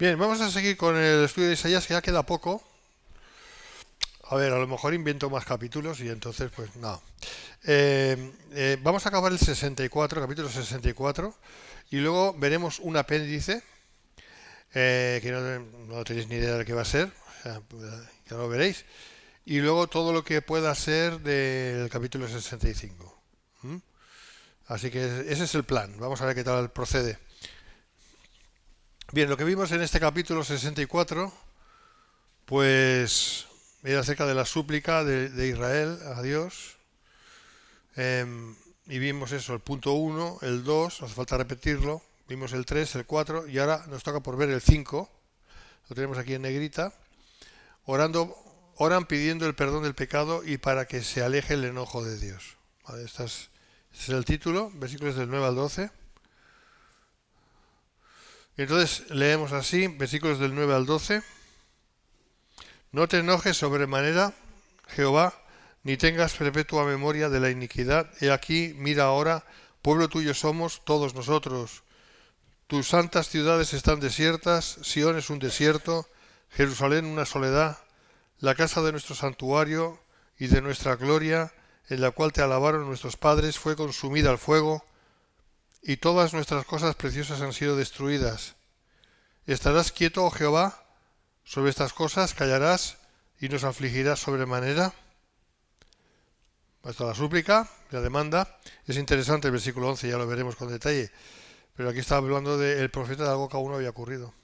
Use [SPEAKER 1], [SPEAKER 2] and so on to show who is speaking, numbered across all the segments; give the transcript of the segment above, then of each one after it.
[SPEAKER 1] Bien, vamos a seguir con el estudio de Isaías, que ya queda poco. A ver, a lo mejor invento más capítulos y entonces, pues no. Vamos a acabar el 64, capítulo 64, y luego veremos un apéndice que no tenéis ni idea de qué va a ser, o sea, ya lo veréis, y luego todo lo que pueda ser del capítulo 65. ¿Mm? Así que ese es el plan. Vamos a ver qué tal procede. Bien, lo que vimos en este capítulo 64 pues era acerca de la súplica de Israel a Dios. Y vimos eso, el punto uno, el 2, no hace falta repetirlo. Vimos el 3, el 4 y ahora nos toca por ver el 5. Lo tenemos aquí en negrita. Oran pidiendo el perdón del pecado y para que se aleje el enojo de Dios. Vale, este es el título, versículos del 9 al 12. Y entonces leemos así, versículos del 9 al 12. No te enojes sobremanera, Jehová, ni tengas perpetua memoria de la iniquidad. He aquí, mira ahora, pueblo tuyo somos todos nosotros. Tus santas ciudades están desiertas, Sión es un desierto, Jerusalén una soledad, la casa de nuestro santuario y de nuestra gloria, en la cual te alabaron nuestros padres, fue consumida al fuego, y todas nuestras cosas preciosas han sido destruidas. ¿Estarás quieto, oh Jehová, sobre estas cosas? ¿Callarás y nos afligirás sobremanera? Hasta la súplica, la demanda. Es interesante el versículo 11, ya lo veremos con detalle. Pero aquí está hablando del profeta de algo que aún no había ocurrido.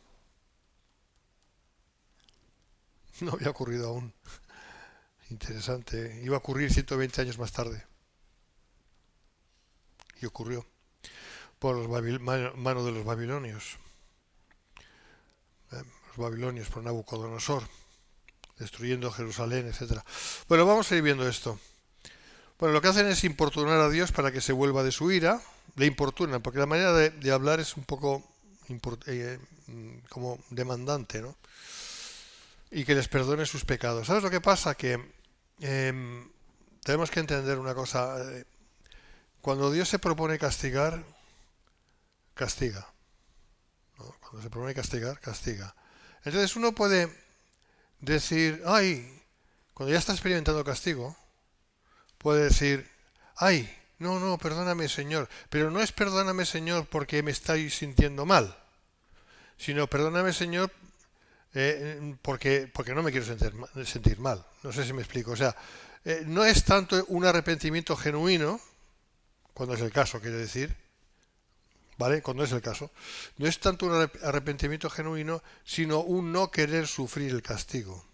[SPEAKER 1] No había ocurrido aún. Interesante. Iba a ocurrir 120 años más tarde. Y ocurrió. Por mano de los babilonios. Los babilonios por Nabucodonosor. Destruyendo Jerusalén, etcétera. Bueno, vamos a ir viendo esto. Bueno, lo que hacen es importunar a Dios para que se vuelva de su ira. Le importunan, porque la manera de hablar es un poco como demandante, ¿no? Y que les perdone sus pecados. ¿Sabes lo que pasa? Que tenemos que entender una cosa. Cuando Dios se propone castigar, castiga, ¿no? Cuando se propone castigar, castiga. Entonces uno puede decir, ay, cuando ya está experimentando castigo, puede decir, ay, no, no, perdóname Señor, pero no es perdóname Señor porque me estoy sintiendo mal, sino perdóname Señor porque no me quiero sentir mal. No sé si me explico. O sea, no es tanto un arrepentimiento genuino, cuando es el caso, quiero decir, ¿vale? Cuando es el caso, no es tanto un arrepentimiento genuino, sino un no querer sufrir el castigo.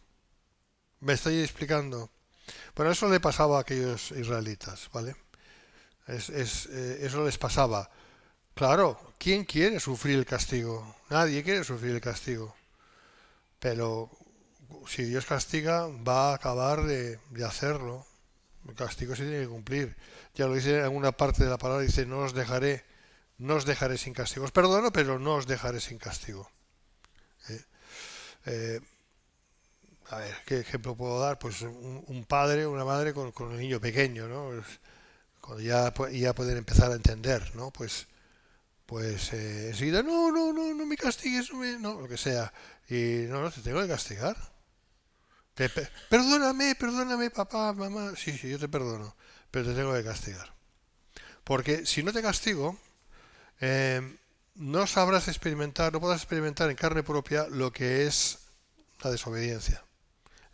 [SPEAKER 1] ¿Me estoy explicando? Bueno, eso le pasaba a aquellos israelitas, ¿vale? Eso les pasaba. Claro, ¿quién quiere sufrir el castigo? Nadie quiere sufrir el castigo. Pero si Dios castiga, va a acabar de hacerlo. El castigo se tiene que cumplir. Ya lo dice en una parte de la palabra, dice, no os dejaré sin castigo. Os perdono, pero no os dejaré sin castigo. ¿Eh? Eh, a ver, ¿qué ejemplo puedo dar? Pues un padre, una madre con un niño pequeño, ¿no? Cuando ya pueden empezar a entender, ¿no? Pues enseguida, no, no, no, no me castigues, no, lo que sea. Y no, no, te tengo que castigar. Perdóname, perdóname, papá, mamá. Sí, sí, yo te perdono, pero te tengo que castigar. Porque si no te castigo, eh, no sabrás experimentar, no podrás experimentar en carne propia lo que es la desobediencia.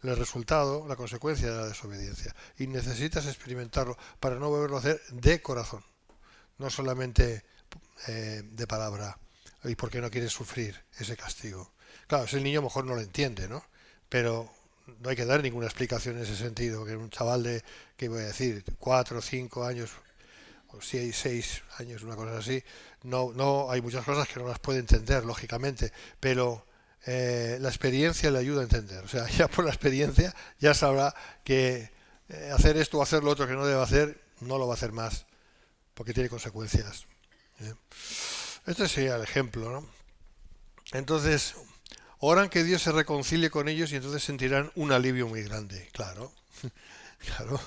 [SPEAKER 1] El resultado, la consecuencia de la desobediencia. Y necesitas experimentarlo para no volverlo a hacer de corazón. No solamente de palabra. ¿Y por qué no quieres sufrir ese castigo? Claro, ese niño a lo mejor no lo entiende, ¿no? Pero no hay que dar ninguna explicación en ese sentido. Que un chaval de, ¿qué voy a decir? 4 o 5 años, o 6 años, una cosa así, no hay muchas cosas que no las puede entender, lógicamente, pero la experiencia le ayuda a entender. O sea, ya por la experiencia ya sabrá que hacer esto o hacer lo otro que no debe hacer, no lo va a hacer más, porque tiene consecuencias. ¿Eh? Este sería el ejemplo, ¿no? Entonces, oran que Dios se reconcilie con ellos y entonces sentirán un alivio muy grande. Claro, claro,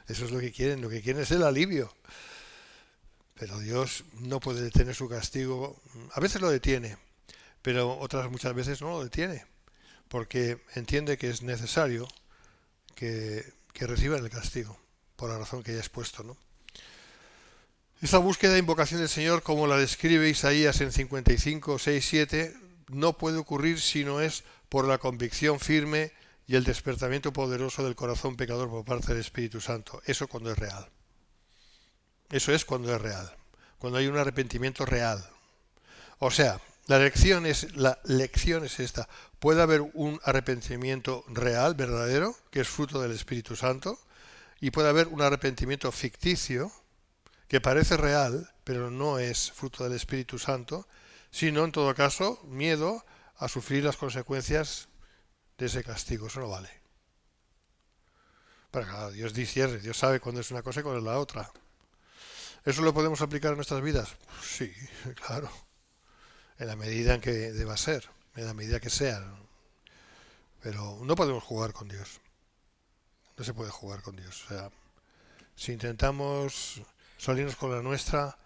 [SPEAKER 1] eso es lo que quieren es el alivio. Pero Dios no puede detener su castigo, a veces lo detiene, pero otras muchas veces no lo detiene, porque entiende que es necesario que reciban el castigo, por la razón que ya he expuesto, ¿no? Esta búsqueda e invocación del Señor, como la describe Isaías en 55, 6, 7, no puede ocurrir si no es por la convicción firme y el despertamiento poderoso del corazón pecador por parte del Espíritu Santo. Eso cuando es real. Eso es cuando es real. Cuando hay un arrepentimiento real. O sea, la lección es esta. Puede haber un arrepentimiento real, verdadero, que es fruto del Espíritu Santo, y puede haber un arrepentimiento ficticio, que parece real, pero no es fruto del Espíritu Santo, sino en todo caso miedo a sufrir las consecuencias de ese castigo. Eso no vale. Pero claro, Dios discierne, Dios sabe cuándo es una cosa y cuándo es la otra. ¿Eso lo podemos aplicar en nuestras vidas? Sí, claro. En la medida en que deba ser, en la medida que sea. Pero no podemos jugar con Dios. No se puede jugar con Dios. O sea, si intentamos salirnos con la nuestra,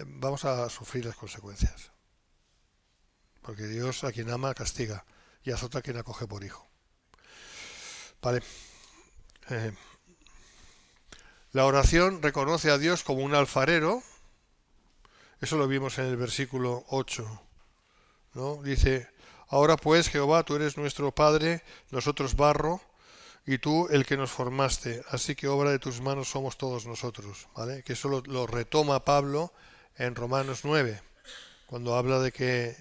[SPEAKER 1] vamos a sufrir las consecuencias. Porque Dios a quien ama castiga y azota a quien acoge por hijo. Vale. La oración reconoce a Dios como un alfarero. Eso lo vimos en el versículo 8, ¿no? Dice, ahora pues Jehová, tú eres nuestro Padre, nosotros barro, y tú el que nos formaste, así que obra de tus manos somos todos nosotros, ¿vale? Que eso lo retoma Pablo en Romanos 9, cuando habla de que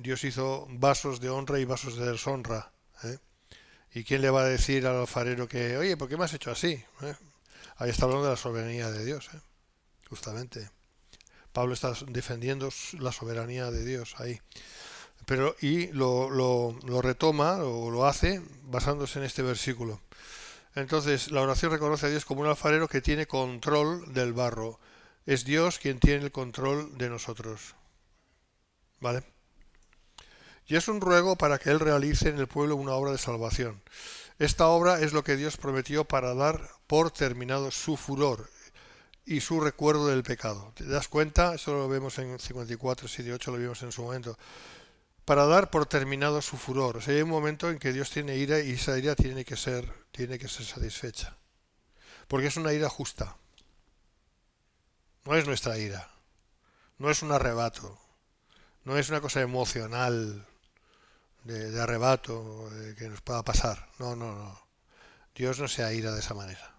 [SPEAKER 1] Dios hizo vasos de honra y vasos de deshonra, ¿eh? ¿Y quién le va a decir al alfarero que, oye, ¿por qué me has hecho así? Ahí está hablando de la soberanía de Dios, justamente. Pablo está defendiendo la soberanía de Dios ahí. Pero y lo retoma o lo hace basándose en este versículo. Entonces, la oración reconoce a Dios como un alfarero que tiene control del barro. Es Dios quien tiene el control de nosotros. ¿Vale? Y es un ruego para que Él realice en el pueblo una obra de salvación. Esta obra es lo que Dios prometió para dar por terminado su furor y su recuerdo del pecado. ¿Te das cuenta? Eso lo vemos en 54, 7 y 8, lo vimos en su momento. Para dar por terminado su furor. O sea, hay un momento en que Dios tiene ira y esa ira tiene que ser satisfecha. Porque es una ira justa. No es nuestra ira. No es un arrebato. No es una cosa emocional de arrebato que nos pueda pasar. No, no, no. Dios no se aira de esa manera.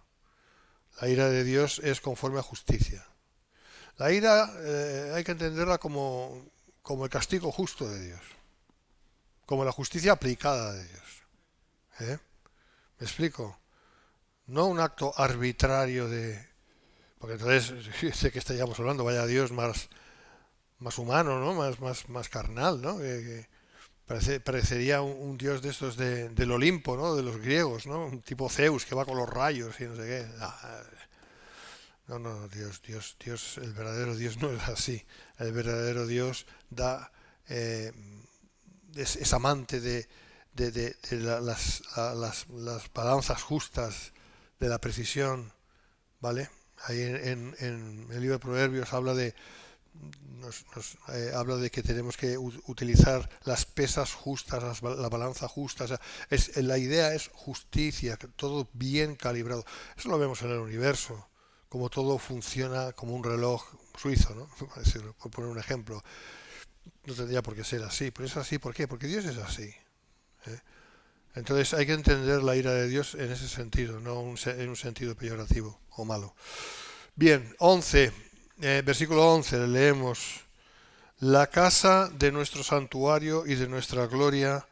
[SPEAKER 1] La ira de Dios es conforme a justicia. La ira hay que entenderla como el castigo justo de Dios. Como la justicia aplicada de Dios. ¿Me explico? No un acto arbitrario de... Porque entonces, sé que estaríamos hablando, vaya Dios más humano, ¿no? Más carnal, ¿no? Parecería un dios de estos del Olimpo, ¿no? De los griegos, ¿no? Un tipo Zeus que va con los rayos y no sé qué. No, no, Dios, el verdadero Dios no es así. El verdadero Dios es amante de las balanzas justas, de la precisión, ¿vale? Ahí en el libro de Proverbios habla habla de que tenemos que utilizar las pesas justas, la balanza justa. O sea, la idea es justicia, todo bien calibrado. Eso lo vemos en el universo, como todo funciona como un reloj suizo, ¿no? Por poner un ejemplo. No tendría por qué ser así, pero es así. ¿Por qué? Porque Dios es así. Entonces hay que entender la ira de Dios en ese sentido, no en un sentido peyorativo o malo. Bien, 11. Versículo 11, leemos: la casa de nuestro santuario y de nuestra gloria,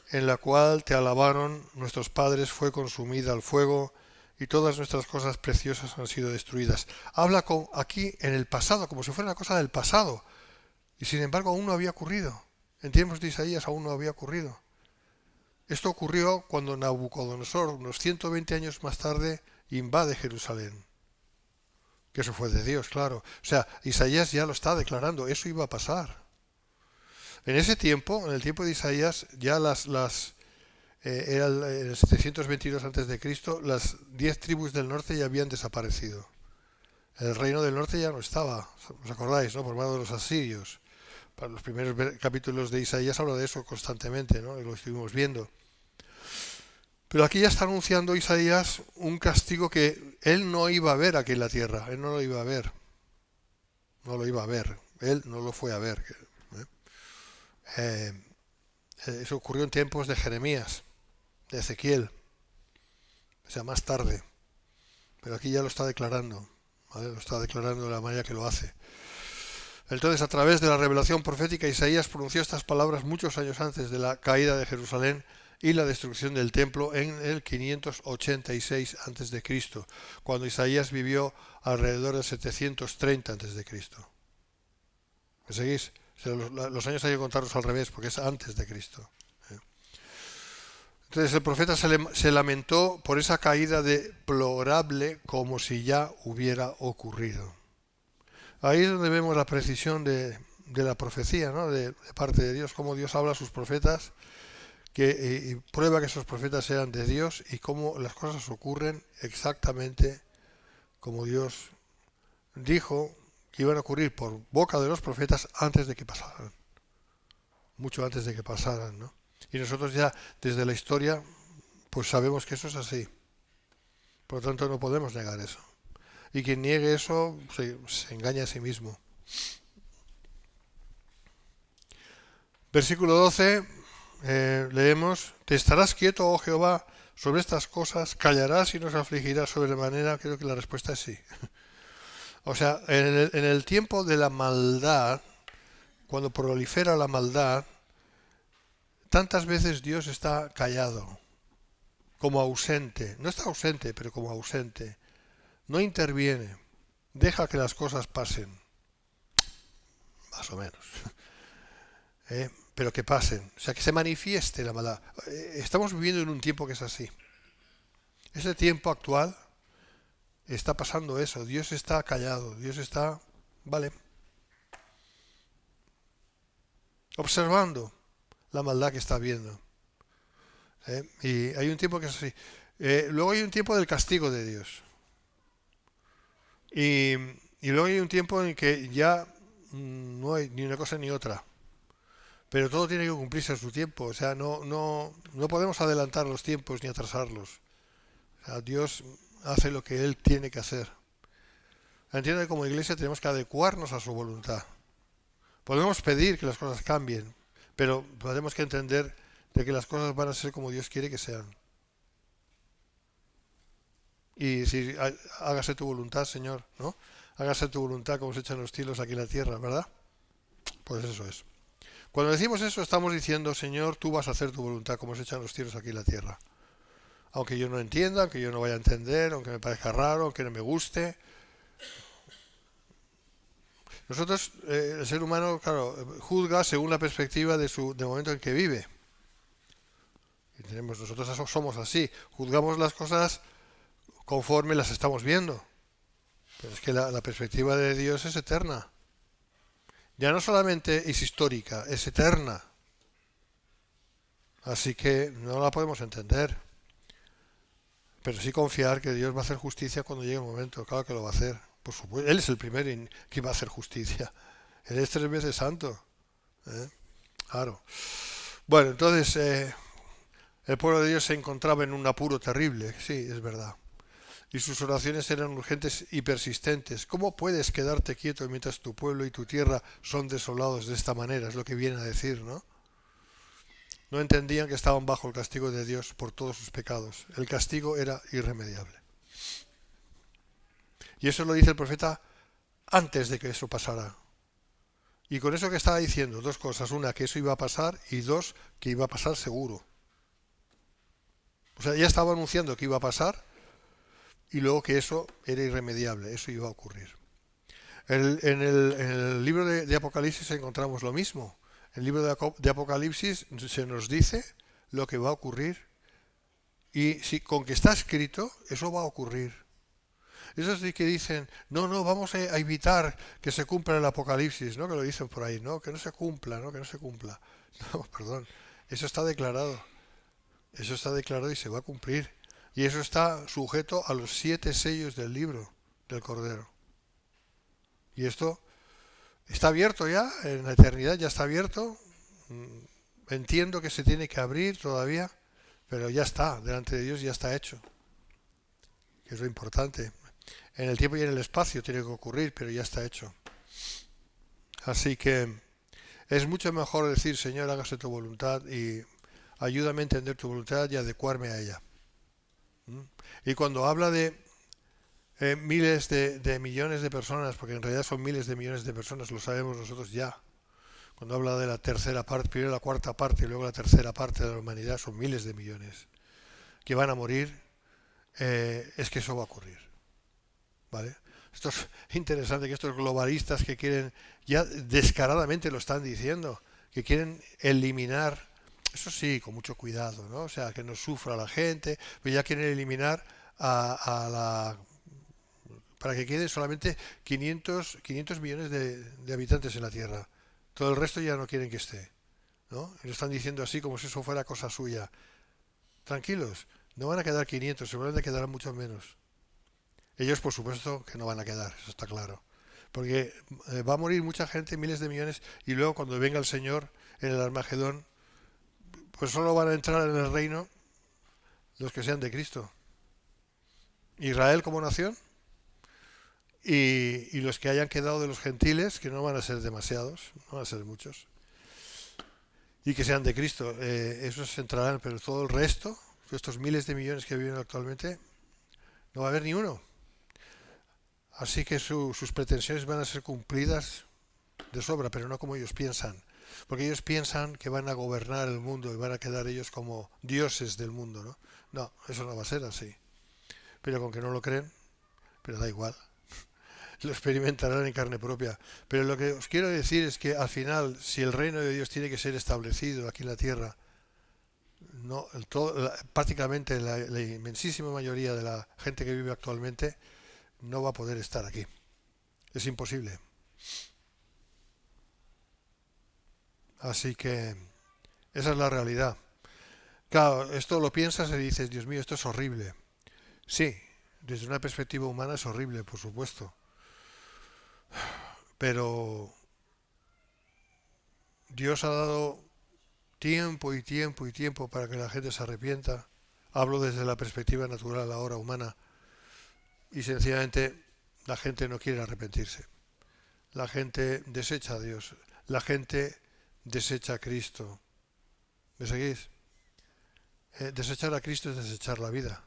[SPEAKER 1] en la cual te alabaron nuestros padres, fue consumida al fuego, y todas nuestras cosas preciosas han sido destruidas. Habla aquí en el pasado, como si fuera una cosa del pasado, y sin embargo aún no había ocurrido. En tiempos de Isaías aún no había ocurrido. Esto ocurrió cuando Nabucodonosor, unos 120 años más tarde, invade Jerusalén. Que eso fue de Dios, claro. O sea, Isaías ya lo está declarando, eso iba a pasar. En ese tiempo, en el tiempo de Isaías, ya era el 722 a.C., las 10 tribus del norte ya habían desaparecido. El reino del norte ya no estaba, ¿os acordáis, no? Por mano de los asirios. Para los primeros capítulos de Isaías habla de eso constantemente, ¿no? Y lo estuvimos viendo. Pero aquí ya está anunciando Isaías un castigo que él no iba a ver aquí en la tierra, él no lo iba a ver, no lo iba a ver, él no lo fue a ver. ¿eh? Eh, Eso ocurrió en tiempos de Jeremías, de Ezequiel, o sea, más tarde, pero aquí ya lo está declarando, ¿vale? Lo está declarando de la manera que lo hace. Entonces, a través de la revelación profética, Isaías pronunció estas palabras muchos años antes de la caída de Jerusalén y la destrucción del templo en el 586 a.C., cuando Isaías vivió alrededor de 730 a.C. ¿Me seguís? O sea, los años hay que contarlos al revés, porque es antes de Cristo. Entonces el profeta se lamentó por esa caída deplorable como si ya hubiera ocurrido. Ahí es donde vemos la precisión de la profecía, ¿no? De parte de Dios, cómo Dios habla a sus profetas, y prueba que esos profetas eran de Dios y cómo las cosas ocurren exactamente como Dios dijo que iban a ocurrir por boca de los profetas antes de que pasaran, mucho antes de que pasaran, ¿no? Y nosotros ya desde la historia pues sabemos que eso es así, por lo tanto no podemos negar eso. Y quien niegue eso se engaña a sí mismo. Versículo 12, leemos: Te estarás quieto, oh Jehová, sobre estas cosas, callarás y no se afligirás sobremanera. Creo que la respuesta es sí. O sea, en el tiempo de la maldad, cuando prolifera la maldad, tantas veces Dios está callado, como ausente. No está ausente, pero como ausente. No interviene, deja que las cosas pasen, más o menos. Pero que pasen, o sea, que se manifieste la maldad. Estamos viviendo en un tiempo que es así. Ese tiempo actual está pasando eso. Dios está callado, Dios está, vale, observando la maldad que está viendo. Y hay un tiempo que es así. Luego hay un tiempo del castigo de Dios. Y luego hay un tiempo en que ya no hay ni una cosa ni otra. Pero todo tiene que cumplirse a su tiempo. O sea, no podemos adelantar los tiempos ni atrasarlos. O sea, Dios hace lo que Él tiene que hacer. Entiendo que como iglesia tenemos que adecuarnos a su voluntad. Podemos pedir que las cosas cambien, pero tenemos que entender de que las cosas van a ser como Dios quiere que sean. Y si hágase tu voluntad, Señor, ¿no? Hágase tu voluntad como se echan los cielos aquí en la tierra, ¿verdad? Pues eso es. Cuando decimos eso estamos diciendo, Señor, tú vas a hacer tu voluntad como se echan los cielos aquí en la tierra. Aunque yo no entienda, aunque yo no vaya a entender, aunque me parezca raro, aunque no me guste. Nosotros, el ser humano, claro, juzga según la perspectiva del momento en que vive. Y nosotros somos así, juzgamos las cosas conforme las estamos viendo. Pero es que la perspectiva de Dios es eterna. Ya no solamente es histórica, es eterna. Así que no la podemos entender. Pero sí confiar que Dios va a hacer justicia cuando llegue el momento. Claro que lo va a hacer. Por supuesto, Él es el primero que va a hacer justicia. Él es 3 veces santo. Claro. Bueno, entonces el pueblo de Dios se encontraba en un apuro terrible. Sí, es verdad. Y sus oraciones eran urgentes y persistentes. ¿Cómo puedes quedarte quieto mientras tu pueblo y tu tierra son desolados de esta manera? Es lo que viene a decir, ¿no? No entendían que estaban bajo el castigo de Dios por todos sus pecados. El castigo era irremediable. Y eso lo dice el profeta antes de que eso pasara. Y con eso que estaba diciendo, 2 cosas. Una, que eso iba a pasar, y 2, que iba a pasar seguro. O sea, ya estaba anunciando que iba a pasar, y luego que eso era irremediable, eso iba a ocurrir. En el libro de Apocalipsis encontramos lo mismo. En el libro de Apocalipsis se nos dice lo que va a ocurrir. Y si con que está escrito, eso va a ocurrir. Esos sí que dicen, no, vamos a evitar que se cumpla el Apocalipsis, ¿no? Que lo dicen por ahí, ¿no? Que no se cumpla, ¿no? Que no se cumpla. No, perdón. Eso está declarado. Eso está declarado y se va a cumplir. Y eso está sujeto a los 7 sellos del libro del Cordero. Y esto Está abierto ya, en la eternidad ya está abierto. Entiendo que se tiene que abrir todavía, pero ya está, delante de Dios ya está hecho, que es lo importante. En el tiempo y en el espacio tiene que ocurrir, pero ya está hecho. Así que es mucho mejor decir, Señor, hágase tu voluntad y ayúdame a entender tu voluntad y adecuarme a ella. ¿Mm? Y cuando habla de miles de millones de personas, porque en realidad son miles de millones de personas, lo sabemos nosotros ya. Cuando habla de la tercera parte, primero la cuarta parte y luego la tercera parte de la humanidad, son miles de millones que van a morir, es que eso va a ocurrir. ¿Vale? Esto es interesante, que estos globalistas que quieren, ya descaradamente lo están diciendo, que quieren eliminar, eso sí, con mucho cuidado, ¿no? O sea, que no sufra la gente, pero ya quieren eliminar a la para que queden solamente 500 millones de habitantes en la Tierra. Todo el resto ya no quieren que esté, ¿no? Y lo están diciendo así como si eso fuera cosa suya. Tranquilos, no van a quedar 500, seguramente quedarán muchos menos. Ellos, por supuesto, que no van a quedar, eso está claro. Porque va a morir mucha gente, miles de millones, y luego cuando venga el Señor en el Armagedón, pues solo van a entrar en el reino los que sean de Cristo. Israel como nación y los que hayan quedado de los gentiles, que no van a ser demasiados, no van a ser muchos, y que sean de Cristo, esos entrarán, pero todo el resto, estos miles de millones que viven actualmente, no va a haber ni uno. Así que sus pretensiones van a ser cumplidas de sobra, pero no como ellos piensan. Porque ellos piensan que van a gobernar el mundo y van a quedar ellos como dioses del mundo, ¿no? No, eso no va a ser así. Pero con que no lo creen, pero da igual. Lo experimentarán en carne propia. Pero lo que os quiero decir es que al final, si el reino de Dios tiene que ser establecido aquí en la tierra, no, prácticamente la inmensísima mayoría de la gente que vive actualmente no va a poder estar aquí. Es imposible. Así que esa es la realidad. Claro, esto lo piensas y dices, Dios mío, esto es horrible. Sí, desde una perspectiva humana es horrible, por supuesto. Pero Dios ha dado tiempo y tiempo y tiempo para que la gente se arrepienta. Hablo desde la perspectiva natural ahora humana. Y sencillamente la gente no quiere arrepentirse. La gente desecha a Dios. La gente desecha a Cristo. ¿Me seguís? Desechar a Cristo es desechar la vida.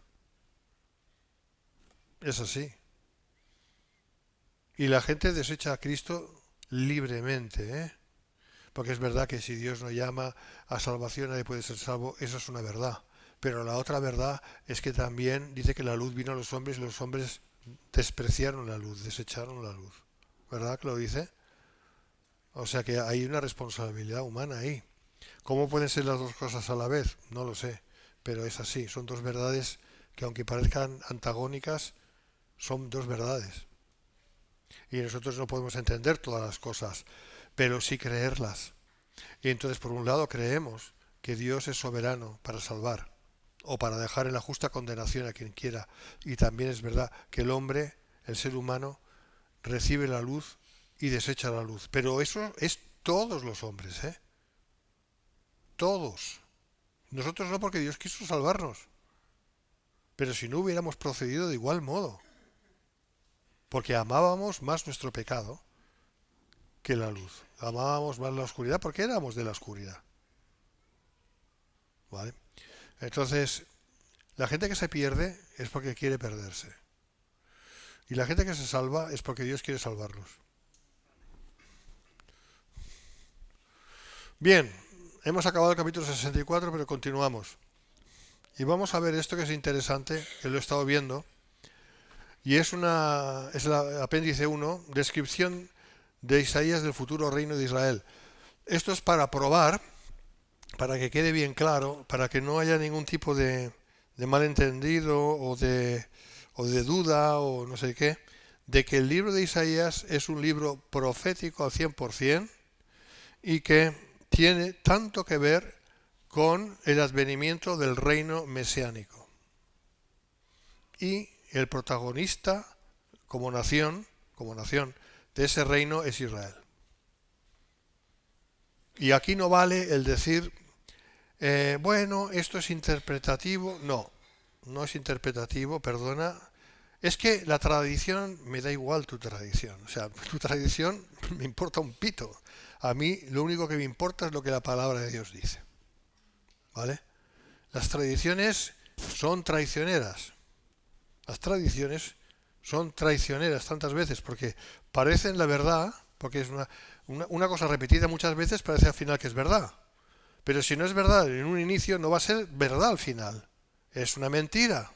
[SPEAKER 1] Es así. Y la gente desecha a Cristo libremente, ¿eh? Porque es verdad que si Dios no llama a salvación nadie puede ser salvo, eso es una verdad. Pero la otra verdad es que también dice que la luz vino a los hombres y los hombres despreciaron la luz, desecharon la luz. ¿Verdad que lo dice? O sea que hay una responsabilidad humana ahí. ¿Cómo pueden ser las dos cosas a la vez? No lo sé, pero es así. Son dos verdades que aunque parezcan antagónicas, son dos verdades. Y nosotros no podemos entender todas las cosas, pero sí creerlas. Y entonces, por un lado, creemos que Dios es soberano para salvar o para dejar en la justa condenación a quien quiera. Y también es verdad que el hombre, el ser humano, recibe la luz y desecha la luz. Pero eso es todos los hombres, ¿eh? Todos. Nosotros no, porque Dios quiso salvarnos. Pero si no hubiéramos procedido de igual modo, porque amábamos más nuestro pecado que la luz. Amábamos más la oscuridad porque éramos de la oscuridad. ¿Vale? Entonces, la gente que se pierde es porque quiere perderse. Y la gente que se salva es porque Dios quiere salvarlos. Bien, hemos acabado el capítulo 64, pero continuamos. Y vamos a ver esto que es interesante, que lo he estado viendo. Y es el apéndice 1, descripción de Isaías del futuro reino de Israel. Esto es para probar, para que quede bien claro, para que no haya ningún tipo de malentendido o de duda o no sé qué, de que el libro de Isaías es un libro profético al 100% y que tiene tanto que ver con el advenimiento del reino mesiánico. Y el protagonista como nación de ese reino es Israel. Y aquí no vale el decir, bueno, esto es interpretativo. No, no es interpretativo, perdona. Es que la tradición, me da igual tu tradición. O sea, tu tradición me importa un pito. A mí lo único que me importa es lo que la palabra de Dios dice. ¿Vale? Las tradiciones son traicioneras. Las tradiciones son traicioneras tantas veces porque parecen la verdad, porque es una cosa repetida muchas veces, parece al final que es verdad. Pero si no es verdad en un inicio, no va a ser verdad al final. Es una mentira.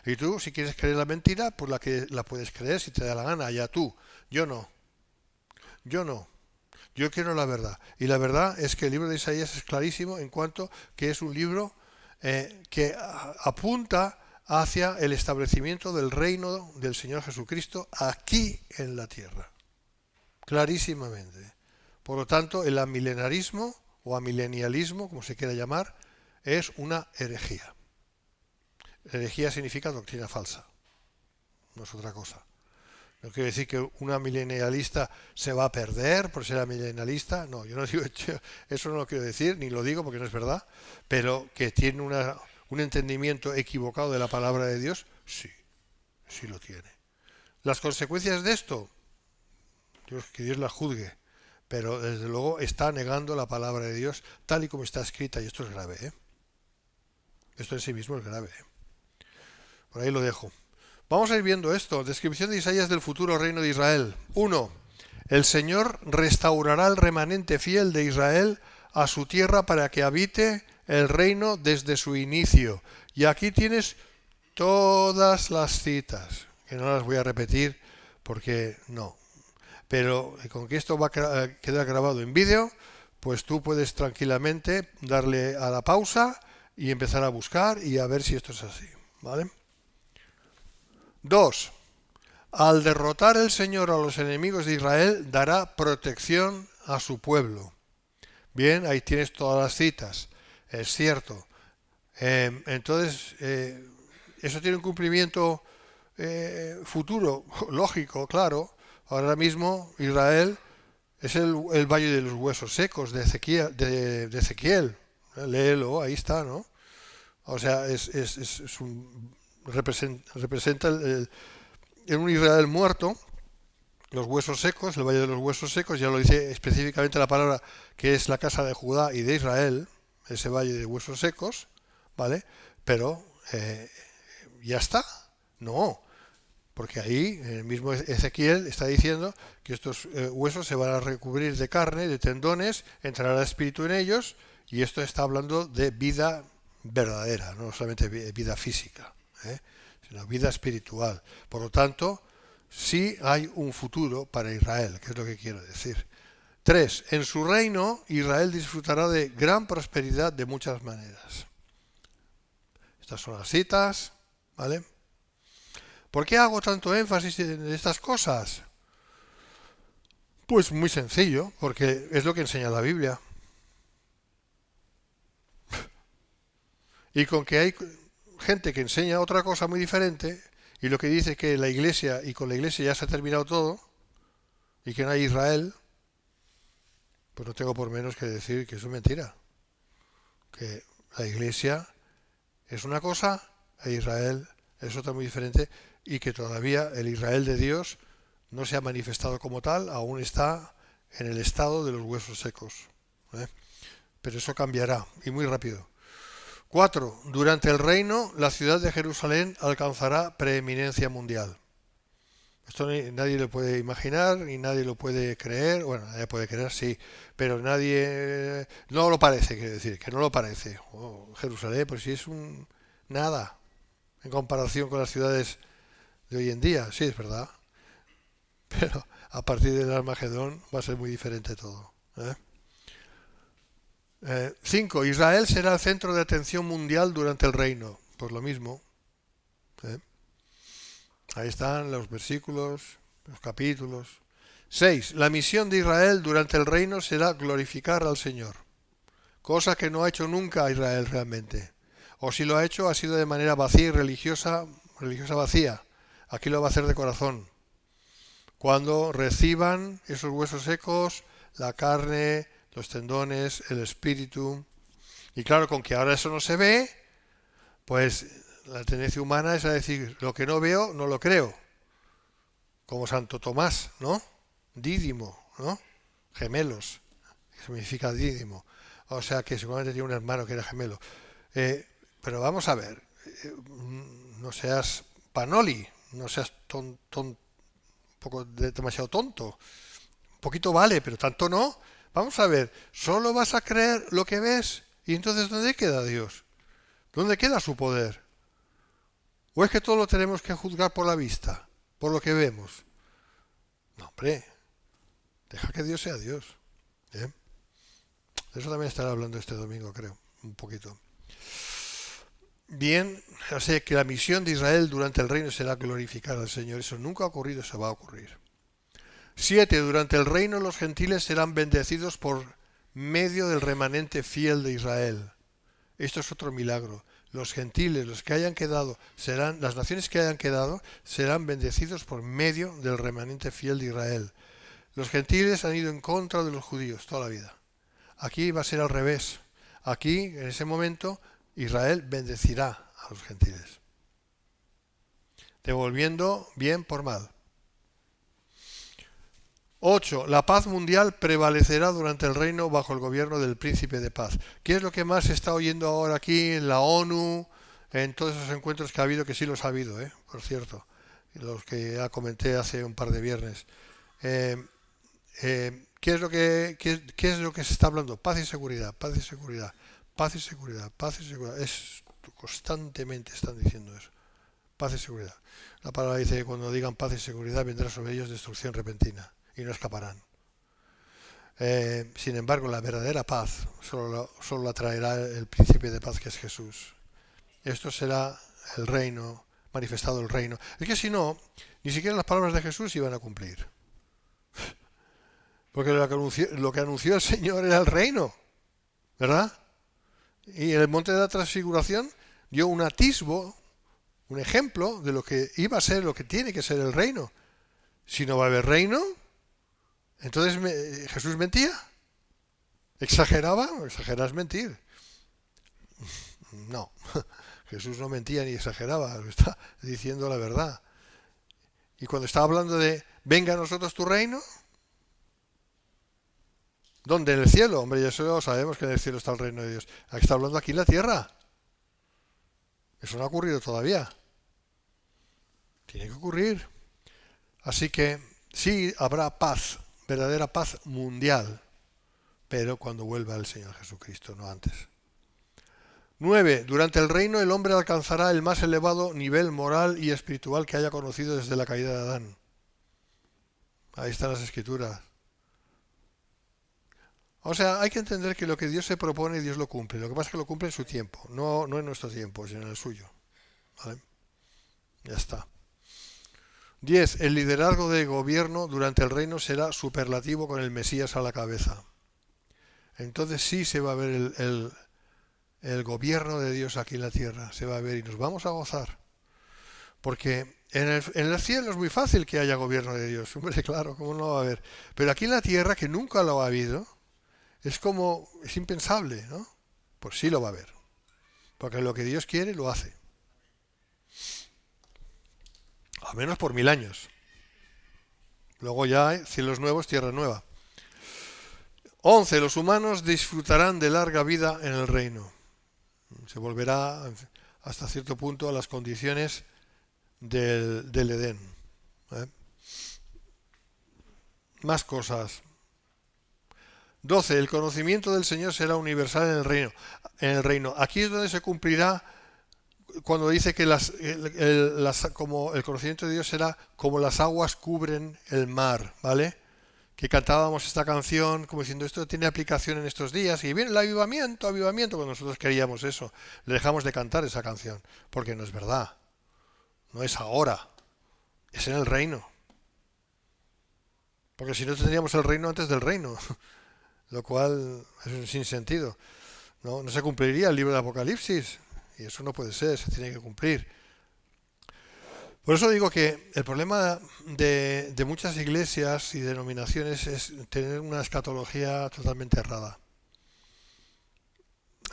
[SPEAKER 1] Y tú, si quieres creer la mentira, pues la puedes creer si te da la gana, ya tú. Yo no. Yo no. Yo quiero la verdad. Y la verdad es que el libro de Isaías es clarísimo en cuanto que es un libro que apunta hacia el establecimiento del reino del Señor Jesucristo aquí en la tierra. Clarísimamente. Por lo tanto, el amilenarismo o amilenialismo, como se quiera llamar, es una herejía. Herejía significa doctrina falsa, no es otra cosa. No quiere decir que una milenialista se va a perder por ser amilenialista. No, yo no digo eso, no lo quiero decir, ni lo digo porque no es verdad, pero que tiene un entendimiento equivocado de la palabra de Dios, sí, sí lo tiene. Las consecuencias de esto, que Dios las juzgue, pero desde luego está negando la palabra de Dios tal y como está escrita, y esto es grave, ¿eh? Esto en sí mismo es grave, ¿eh? Por ahí lo dejo. Vamos a ir viendo esto. Descripción de Isaías del futuro reino de Israel. 1. El Señor restaurará el remanente fiel de Israel a su tierra para que habite el reino desde su inicio. Y aquí tienes todas las citas, que no las voy a repetir porque no. Pero con que esto va a quedar grabado en vídeo, pues tú puedes tranquilamente darle a la pausa y empezar a buscar y a ver si esto es así, ¿vale? 2. Al derrotar el Señor a los enemigos de Israel, dará protección a su pueblo. Bien, ahí tienes todas las citas. Es cierto. Entonces, eso tiene un cumplimiento futuro, lógico, claro. Ahora mismo Israel es el valle de los huesos secos de Ezequiel. Léelo, ahí está, ¿no? O sea, representa en un Israel muerto, los huesos secos, el valle de los huesos secos, ya lo dice específicamente la palabra que es la casa de Judá y de Israel, ese valle de huesos secos, ¿vale? Pero ya está, no, porque ahí el mismo Ezequiel está diciendo que estos huesos se van a recubrir de carne, de tendones, entrará espíritu en ellos, y esto está hablando de vida verdadera, no solamente vida física, sino vida espiritual. Por lo tanto, sí hay un futuro para Israel, que es lo que quiero decir. 3. En su reino, Israel disfrutará de gran prosperidad de muchas maneras. Estas son las citas, ¿vale? ¿Por qué hago tanto énfasis en estas cosas? Pues muy sencillo, porque es lo que enseña la Biblia. Y con que hay gente que enseña otra cosa muy diferente, y lo que dice que la iglesia, y con la iglesia ya se ha terminado todo, y que no hay Israel, pues no tengo por menos que decir que eso es mentira. Que la iglesia es una cosa, e Israel es otra muy diferente, y que todavía el Israel de Dios no se ha manifestado como tal, aún está en el estado de los huesos secos. Pero eso cambiará, y muy rápido. 4. Durante el reino, la ciudad de Jerusalén alcanzará preeminencia mundial. Esto nadie lo puede imaginar, ni nadie lo puede creer. Bueno, nadie puede creer, sí, pero nadie... No lo parece, quiero decir, que no lo parece. Jerusalén, pues sí es un... nada, en comparación con las ciudades de hoy en día. Sí, es verdad. Pero a partir del Armagedón va a ser muy diferente todo. 5. Israel será el centro de atención mundial durante el reino. Pues lo mismo. Ahí están los versículos, los capítulos. 6. La misión de Israel durante el reino será glorificar al Señor. Cosa que no ha hecho nunca Israel realmente. O si lo ha hecho, ha sido de manera vacía y religiosa vacía. Aquí lo va a hacer de corazón. Cuando reciban esos huesos secos, la carne los tendones, el espíritu. Y claro, con que ahora eso no se ve, pues la tendencia humana es a decir, lo que no veo, no lo creo. Como Santo Tomás, ¿no? Dídimo, ¿no? Gemelos, que significa dídimo. O sea que seguramente tiene un hermano que era gemelo. Pero vamos a ver, no seas panoli, no seas un poco demasiado tonto. Un poquito vale, pero tanto no. Vamos a ver, solo vas a creer lo que ves y entonces ¿dónde queda Dios? ¿Dónde queda su poder? ¿O es que todo lo tenemos que juzgar por la vista, por lo que vemos? No, hombre, deja que Dios sea Dios. ¿Eh? De eso también estaré hablando este domingo, creo, un poquito. Bien, o sea que la misión de Israel durante el reino será glorificar al Señor. Eso nunca ha ocurrido, eso va a ocurrir. 7. Durante el reino los gentiles serán bendecidos por medio del remanente fiel de Israel. Esto es otro milagro. Los gentiles, los que hayan quedado, las naciones que hayan quedado, serán bendecidos por medio del remanente fiel de Israel. Los gentiles han ido en contra de los judíos toda la vida. Aquí va a ser al revés. Aquí, en ese momento, Israel bendecirá a los gentiles, devolviendo bien por mal. 8. La paz mundial prevalecerá durante el reino bajo el gobierno del príncipe de paz. ¿Qué es lo que más se está oyendo ahora aquí en la ONU, en todos esos encuentros que ha habido, que sí los ha habido, por cierto, los que ya comenté hace un par de viernes? ¿Qué es lo que se está hablando? Paz y seguridad, paz y seguridad, paz y seguridad, paz y seguridad. Constantemente están diciendo eso. Paz y seguridad. La palabra dice que cuando digan paz y seguridad vendrá sobre ellos destrucción repentina y no escaparán. Sin embargo, la verdadera paz solo la traerá el príncipe de paz, que es Jesús. Esto será el reino, manifestado el reino. Es que si no, ni siquiera las palabras de Jesús iban a cumplir. Porque lo que anunció el Señor era el reino, ¿verdad? Y en el monte de la transfiguración dio un atisbo, un ejemplo de lo que iba a ser, lo que tiene que ser el reino. Si no va a haber reino, entonces Jesús mentía. ¿Exageraba? Exagerar es mentir. No, Jesús no mentía ni exageraba, está diciendo la verdad. Y cuando está hablando de venga a nosotros tu reino, ¿dónde? En el cielo. Hombre, eso sabemos que en el cielo está el reino de Dios. Aquí está hablando aquí en la tierra. Eso no ha ocurrido todavía. Tiene que ocurrir. Así que sí habrá paz, verdadera paz mundial, pero cuando vuelva el Señor Jesucristo, no antes. 9. Durante el reino el hombre alcanzará el más elevado nivel moral y espiritual que haya conocido desde la caída de Adán. Ahí están las escrituras. O sea, hay que entender que lo que Dios se propone, Dios lo cumple. Lo que pasa es que lo cumple en su tiempo, no en nuestro tiempo, sino en el suyo. ¿Vale? Ya está. 10. El liderazgo de gobierno durante el reino será superlativo con el Mesías a la cabeza. Entonces sí se va a ver el gobierno de Dios aquí en la tierra. Se va a ver y nos vamos a gozar. Porque en el cielo es muy fácil que haya gobierno de Dios. Hombre, claro, ¿cómo no va a haber? Pero aquí en la tierra, que nunca lo ha habido, es impensable, ¿no? Pues sí lo va a haber. Porque lo que Dios quiere, lo hace. Al menos por 1000 años. Luego ya hay cielos nuevos, tierra nueva. 11. Los humanos disfrutarán de larga vida en el reino. Se volverá hasta cierto punto a las condiciones del Edén. Más cosas. 12. El conocimiento del Señor será universal en el reino. Aquí es donde se cumplirá cuando dice que como el conocimiento de Dios será como las aguas cubren el mar, ¿vale? Que cantábamos esta canción como diciendo esto tiene aplicación en estos días y viene el avivamiento, cuando nosotros queríamos eso. Le dejamos de cantar esa canción porque no es verdad. No es ahora, es en el reino. Porque si no tendríamos el reino antes del reino, lo cual es un sinsentido. No se cumpliría el libro de Apocalipsis y eso no puede ser, se tiene que cumplir. Por eso digo que el problema de muchas iglesias y denominaciones es tener una escatología totalmente errada.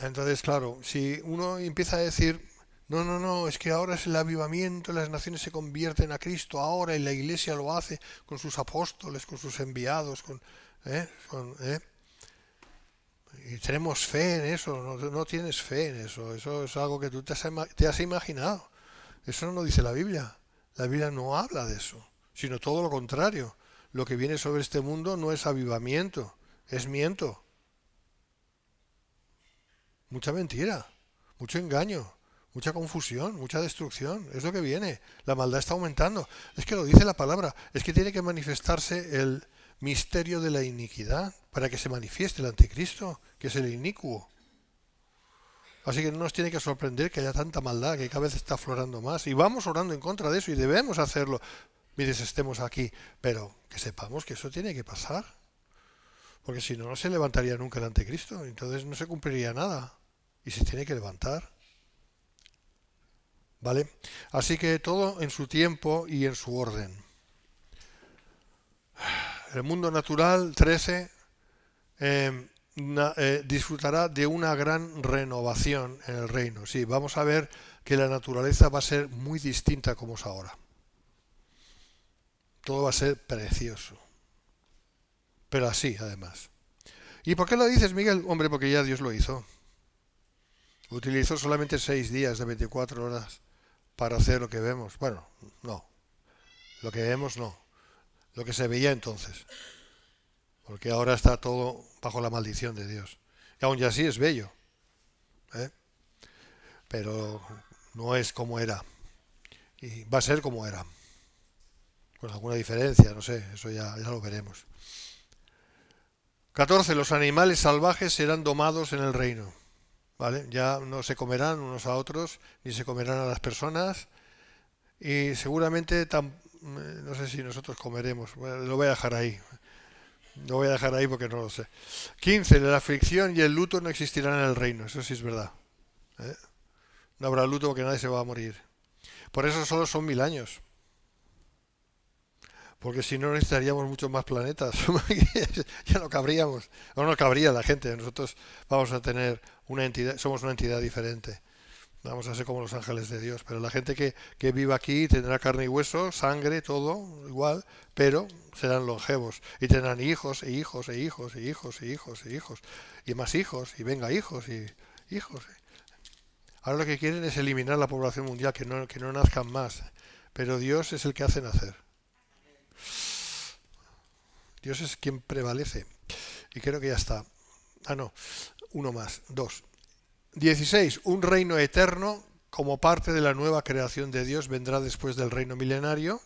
[SPEAKER 1] Entonces, claro, si uno empieza a decir, no, no, no, es que ahora es el avivamiento, las naciones se convierten a Cristo ahora y la iglesia lo hace con sus apóstoles, con sus enviados, y tenemos fe en eso, no, no tienes fe en eso, eso es algo que tú te has imaginado. Eso no dice la Biblia. La Biblia no habla de eso, sino todo lo contrario. Lo que viene sobre este mundo no es avivamiento, es miento. Mucha mentira, mucho engaño, mucha confusión, mucha destrucción. Es lo que viene. La maldad está aumentando. Es que lo dice la palabra. Es que tiene que manifestarse el misterio de la iniquidad para que se manifieste el anticristo, que es el inicuo. Así que no nos tiene que sorprender que haya tanta maldad, que cada vez está aflorando más. Y vamos orando en contra de eso y debemos hacerlo mientras estemos aquí. Pero que sepamos que eso tiene que pasar. Porque si no, no se levantaría nunca el anticristo. Entonces no se cumpliría nada. Y se tiene que levantar. ¿Vale? Así que todo en su tiempo y en su orden. El mundo natural, 13, disfrutará de una gran renovación en el reino. Sí, vamos a ver que la naturaleza va a ser muy distinta como es ahora. Todo va a ser precioso. Pero así, además. ¿Y por qué lo dices, Miguel? Hombre, porque ya Dios lo hizo. Utilizó solamente 6 días de 24 horas para hacer lo que vemos. Bueno, no. Lo que vemos no. Lo que se veía entonces. Porque ahora está todo bajo la maldición de Dios. Y aún así es bello. ¿Eh? Pero no es como era. Y va a ser como era. Con alguna diferencia, no sé, eso ya lo veremos. 14. Los animales salvajes serán domados en el reino. ¿Vale? Ya no se comerán unos a otros, ni se comerán a las personas. Y seguramente, no sé si nosotros comeremos. Bueno, lo voy a dejar ahí. Lo voy a dejar ahí porque no lo sé. 15. La aflicción y el luto no existirán en el reino. Eso sí es verdad. ¿Eh? No habrá luto porque nadie se va a morir. Por eso solo son 1000 años. Porque si no necesitaríamos muchos más planetas. Ya no cabríamos. No cabría la gente. Nosotros vamos a tener una entidad, somos una entidad diferente. Vamos a ser como los ángeles de Dios. Pero la gente que viva aquí tendrá carne y hueso, sangre, todo igual, pero serán longevos. Y tendrán hijos, e hijos, e hijos, e hijos, e hijos, e hijos. Y más hijos, y venga hijos, y hijos. Ahora lo que quieren es eliminar la población mundial, que no nazcan más. Pero Dios es el que hace nacer. Dios es quien prevalece. Y creo que ya está. Ah, no. Uno más. 2. 16. Un reino eterno como parte de la nueva creación de Dios vendrá después del reino milenario.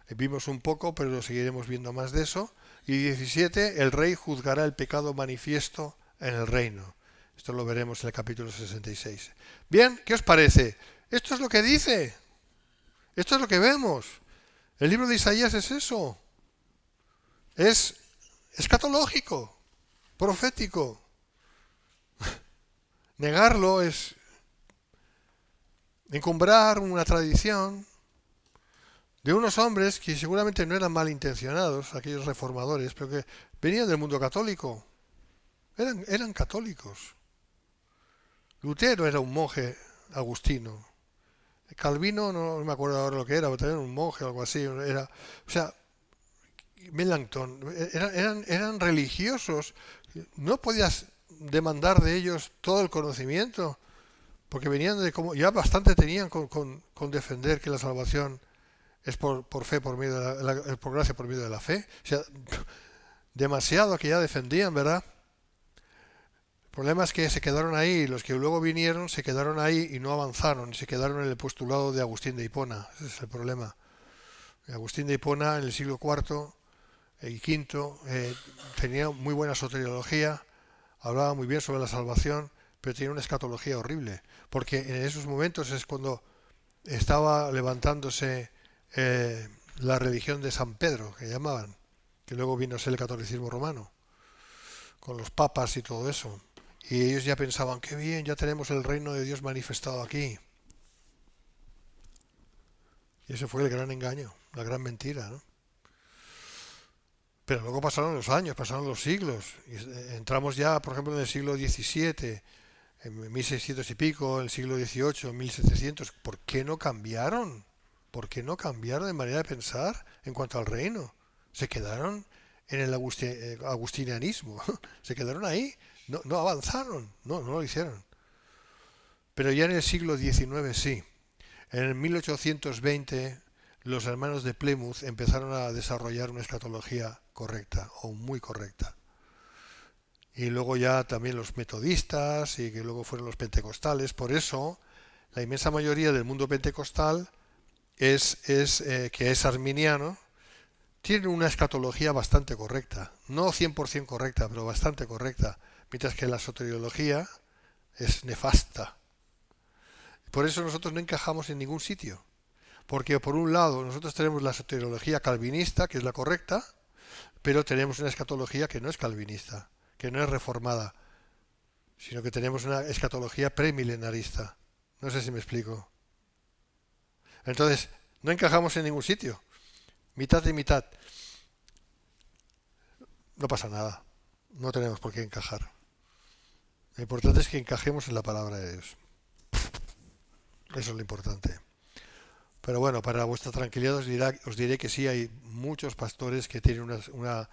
[SPEAKER 1] Vimos un poco, pero lo seguiremos viendo más de eso. Y 17. El rey juzgará el pecado manifiesto en el reino. Esto lo veremos en el capítulo 66. Bien, ¿qué os parece? Esto es lo que dice. Esto es lo que vemos. El libro de Isaías es eso. Es escatológico, profético. Negarlo es encumbrar una tradición de unos hombres que seguramente no eran malintencionados, aquellos reformadores, pero que venían del mundo católico. Eran católicos. Lutero era un monje agustino. Calvino, no me acuerdo ahora lo que era, pero también un monje o algo así. O sea, Melanchthon, eran religiosos. No podías demandar de ellos todo el conocimiento, porque venían de como ya bastante tenían con defender que la salvación es por fe, por medio por gracia, por medio de la fe. O sea, demasiado que ya defendían, ¿verdad? El problema es que se quedaron ahí, los que luego vinieron se quedaron ahí y no avanzaron, se quedaron en el postulado de Agustín de Hipona. Ese es el problema. Agustín de Hipona en el siglo IV y V tenía muy buena soteriología, hablaba muy bien sobre la salvación, pero tenía una escatología horrible, porque en esos momentos es cuando estaba levantándose la religión de San Pedro, que llamaban, que luego vino a ser el catolicismo romano, con los papas y todo eso. Y ellos ya pensaban, qué bien, ya tenemos el reino de Dios manifestado aquí. Y ese fue el gran engaño, la gran mentira, ¿no? Pero luego pasaron los años, pasaron los siglos. Y entramos ya, por ejemplo, en el siglo XVII, en 1600 y pico, en el siglo XVIII, 1700. ¿Por qué no cambiaron? ¿Por qué no cambiaron de manera de pensar en cuanto al reino? Se quedaron en el agustinianismo. Se quedaron ahí. No, no avanzaron. No, no lo hicieron. Pero ya en el siglo XIX sí. En el 1820 los hermanos de Plymouth empezaron a desarrollar una escatología correcta o muy correcta. Y luego ya también los metodistas y que luego fueron los pentecostales. Por eso la inmensa mayoría del mundo pentecostal que es arminiano, tiene una escatología bastante correcta. No 100% correcta, pero bastante correcta. Mientras que la soteriología es nefasta. Por eso nosotros no encajamos en ningún sitio. Porque por un lado nosotros tenemos la soteriología calvinista, que es la correcta, pero tenemos una escatología que no es calvinista, que no es reformada, sino que tenemos una escatología premilenarista. No sé si me explico. Entonces, no encajamos en ningún sitio. Mitad y mitad. No pasa nada. No tenemos por qué encajar. Lo importante es que encajemos en la palabra de Dios. Eso es lo importante. Pero bueno, para vuestra tranquilidad os diré que sí hay muchos pastores que tienen una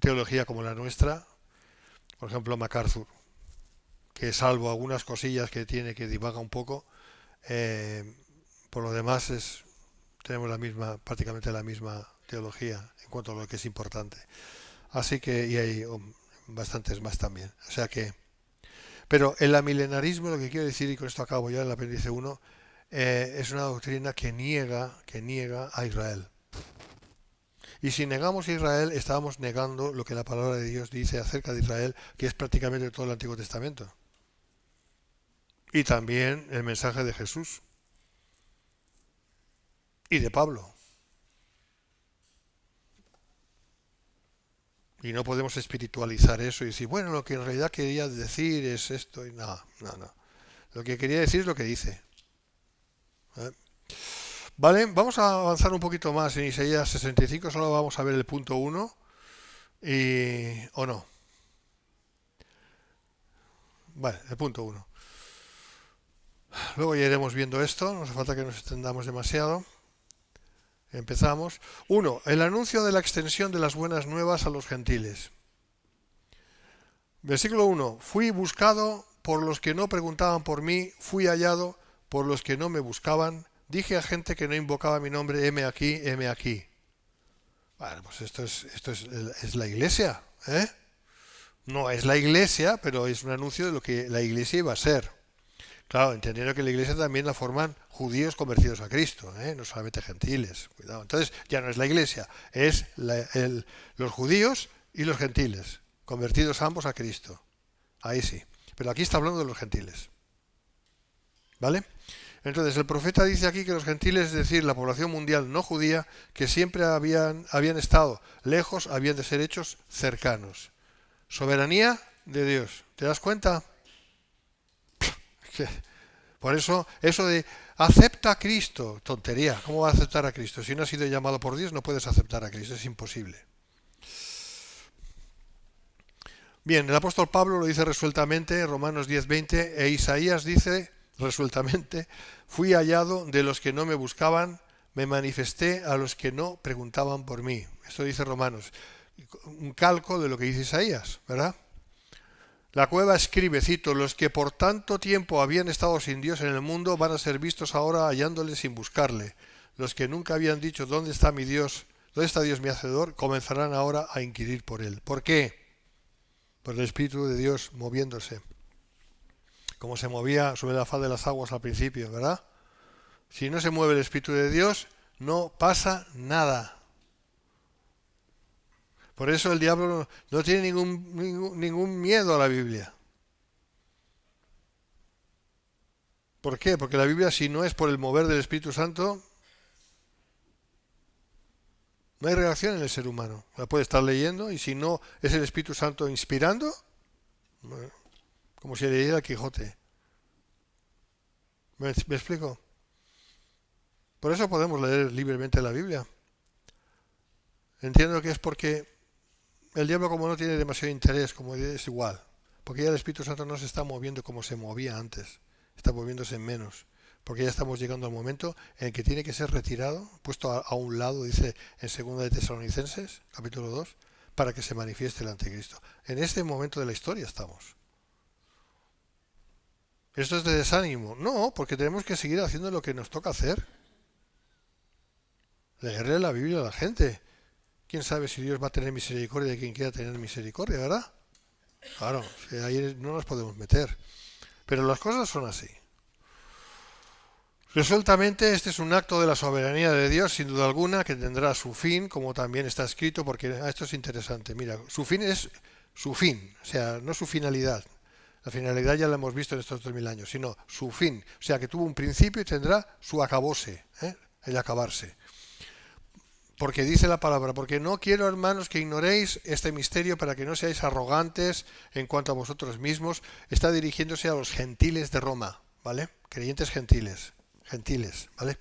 [SPEAKER 1] teología como la nuestra. Por ejemplo, MacArthur, que salvo algunas cosillas que tiene que divaga un poco, por lo demás tenemos prácticamente la misma teología en cuanto a lo que es importante. Así que, y hay bastantes más también. O sea que, pero el amilenarismo, lo que quiero decir, y con esto acabo ya en el apéndice 1, es una doctrina que niega a Israel. Y si negamos a Israel, estábamos negando lo que la palabra de Dios dice acerca de Israel, que es prácticamente todo el Antiguo Testamento. Y también el mensaje de Jesús y de Pablo. Y no podemos espiritualizar eso y decir, bueno, lo que en realidad quería decir es esto y no. Lo que quería decir es lo que dice. ¿Eh? Vale, vamos a avanzar un poquito más en Isaías 65, solo vamos a ver el punto 1 o no. Vale, el punto 1. Luego ya iremos viendo esto, no hace falta que nos extendamos demasiado. Empezamos. 1. El anuncio de la extensión de las buenas nuevas a los gentiles. Versículo 1. Fui buscado por los que no preguntaban por mí, fui hallado por los que no me buscaban. Dije a gente que no invocaba mi nombre, heme aquí, heme aquí. Bueno, pues esto es la iglesia, ¿eh? No es la iglesia, pero es un anuncio de lo que la iglesia iba a ser. Claro, entendiendo que la iglesia también la forman judíos convertidos a Cristo, ¿eh? No solamente gentiles. Cuidado. Entonces ya no es la iglesia, es los judíos y los gentiles, convertidos ambos a Cristo. Ahí sí. Pero aquí está hablando de los gentiles. ¿Vale? Entonces el profeta dice aquí que los gentiles, es decir, la población mundial no judía, que siempre habían estado lejos, habían de ser hechos cercanos. Soberanía de Dios. ¿Te das cuenta? Por eso de acepta a Cristo, tontería. ¿Cómo va a aceptar a Cristo? Si no has sido llamado por Dios, no puedes aceptar a Cristo, es imposible. Bien, el apóstol Pablo lo dice resueltamente, Romanos 10:20, e Isaías dice resueltamente, fui hallado de los que no me buscaban, me manifesté a los que no preguntaban por mí. Esto dice Romanos, un calco de lo que dice Isaías, ¿verdad? La Cueva escribe, cito, los que por tanto tiempo habían estado sin Dios en el mundo van a ser vistos ahora hallándole sin buscarle. Los que nunca habían dicho, ¿dónde está mi Dios? ¿Dónde está Dios mi hacedor? Comenzarán ahora a inquirir por él. ¿Por qué? Por el Espíritu de Dios moviéndose. Como se movía sobre la faz de las aguas al principio, ¿verdad? Si no se mueve el Espíritu de Dios, no pasa nada. Por eso el diablo no tiene ningún miedo a la Biblia. ¿Por qué? Porque la Biblia, si no es por el mover del Espíritu Santo, no hay reacción en el ser humano. La puede estar leyendo y si no es el Espíritu Santo inspirando, como si leyera el Quijote. ¿Me explico? Por eso podemos leer libremente la Biblia. Entiendo que es porque el diablo, como no tiene demasiado interés, como es igual, porque ya el Espíritu Santo no se está moviendo como se movía antes, está moviéndose menos, porque ya estamos llegando al momento en que tiene que ser retirado, puesto a un lado, dice en 2 de Tesalonicenses, capítulo 2, para que se manifieste el anticristo. En este momento de la historia estamos. ¿Esto es de desánimo? No, porque tenemos que seguir haciendo lo que nos toca hacer. Leerle la Biblia a la gente. ¿Quién sabe si Dios va a tener misericordia de quien quiera tener misericordia, verdad? Claro, ahí no nos podemos meter. Pero las cosas son así. Resueltamente, este es un acto de la soberanía de Dios, sin duda alguna, que tendrá su fin, como también está escrito, porque esto es interesante. Mira, su fin es su fin, o sea, no su finalidad. La finalidad ya la hemos visto en estos 2000 años, sino su fin. O sea, que tuvo un principio y tendrá su acabose, el acabarse. Porque dice la palabra, porque no quiero, hermanos, que ignoréis este misterio para que no seáis arrogantes en cuanto a vosotros mismos. Está dirigiéndose a los gentiles de Roma, ¿vale? Creyentes gentiles, ¿vale?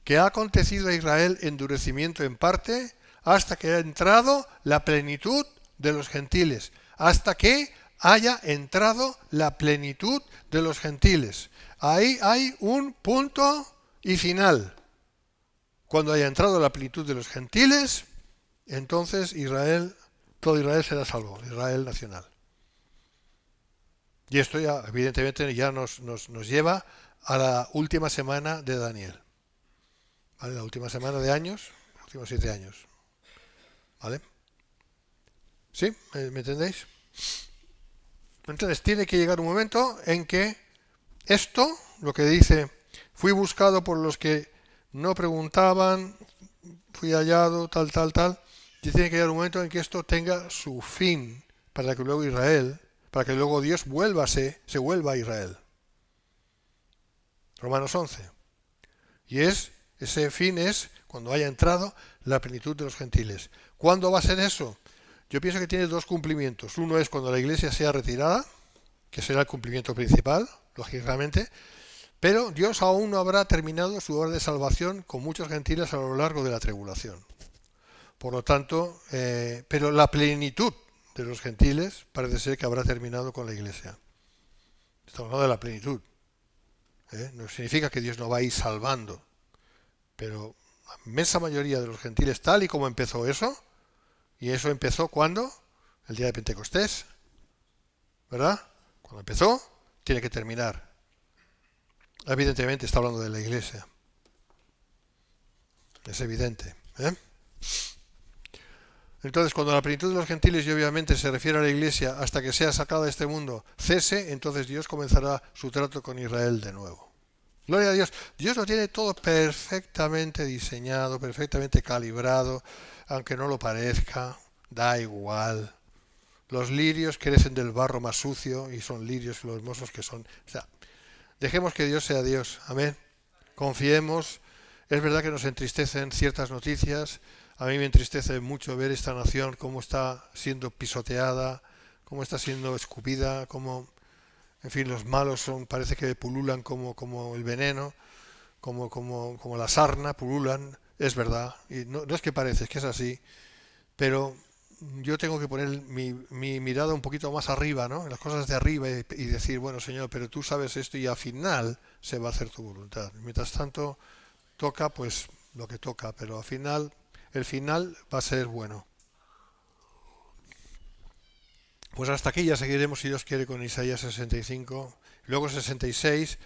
[SPEAKER 1] Que ha acontecido a Israel endurecimiento en parte hasta que ha entrado la plenitud de los gentiles. Hasta que haya entrado la plenitud de los gentiles. Ahí hay un punto y final. Cuando haya entrado la plenitud de los gentiles, entonces Israel, todo Israel será salvo, Israel nacional. Y esto ya, evidentemente, ya nos lleva a la última semana de Daniel. ¿Vale? La última semana de años, los últimos 7 años. ¿Vale? ¿Sí? ¿Me entendéis? Entonces tiene que llegar un momento en que esto, lo que dice, fui buscado por los que no preguntaban, fui hallado, tal, y tiene que llegar un momento en que esto tenga su fin, para que luego Israel, para que luego Dios se vuelva a Israel. Romanos 11. Y ese fin es cuando haya entrado la plenitud de los gentiles. ¿Cuándo va a ser eso? Yo pienso que tiene dos cumplimientos. Uno es cuando la iglesia sea retirada, que será el cumplimiento principal, lógicamente, pero Dios aún no habrá terminado su obra de salvación con muchos gentiles a lo largo de la tribulación. Por lo tanto, pero la plenitud de los gentiles parece ser que habrá terminado con la iglesia. Estamos hablando de la plenitud. No significa que Dios no va a ir salvando, pero la inmensa mayoría de los gentiles, tal y como empezó eso, y eso empezó ¿cuándo? El día de Pentecostés, ¿verdad? Cuando empezó, tiene que terminar. Evidentemente está hablando de la iglesia. Es evidente. Entonces, cuando la plenitud de los gentiles, y obviamente se refiere a la iglesia, hasta que sea sacada de este mundo, cese, entonces Dios comenzará su trato con Israel de nuevo. Gloria a Dios. Dios lo tiene todo perfectamente diseñado, perfectamente calibrado, aunque no lo parezca, da igual. Los lirios crecen del barro más sucio y son lirios los hermosos que son. O sea, dejemos que Dios sea Dios. Amén. Confiemos. Es verdad que nos entristecen ciertas noticias. A mí me entristece mucho ver esta nación cómo está siendo pisoteada, cómo está siendo escupida, cómo, en fin, los malos parece que pululan como el veneno, como la sarna, pululan. Es verdad. Y no es que parece, es que es así. Pero yo tengo que poner mi mirada un poquito más arriba, ¿no? En las cosas de arriba y decir, bueno, Señor, pero tú sabes esto y al final se va a hacer tu voluntad. Mientras tanto, toca pues lo que toca, pero al final, el final va a ser bueno. Pues hasta aquí ya seguiremos, si Dios quiere, con Isaías 65, luego 66,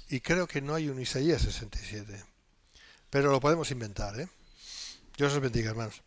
[SPEAKER 1] y creo que no hay un Isaías 67, pero lo podemos inventar, ¿eh? Dios os bendiga, hermanos.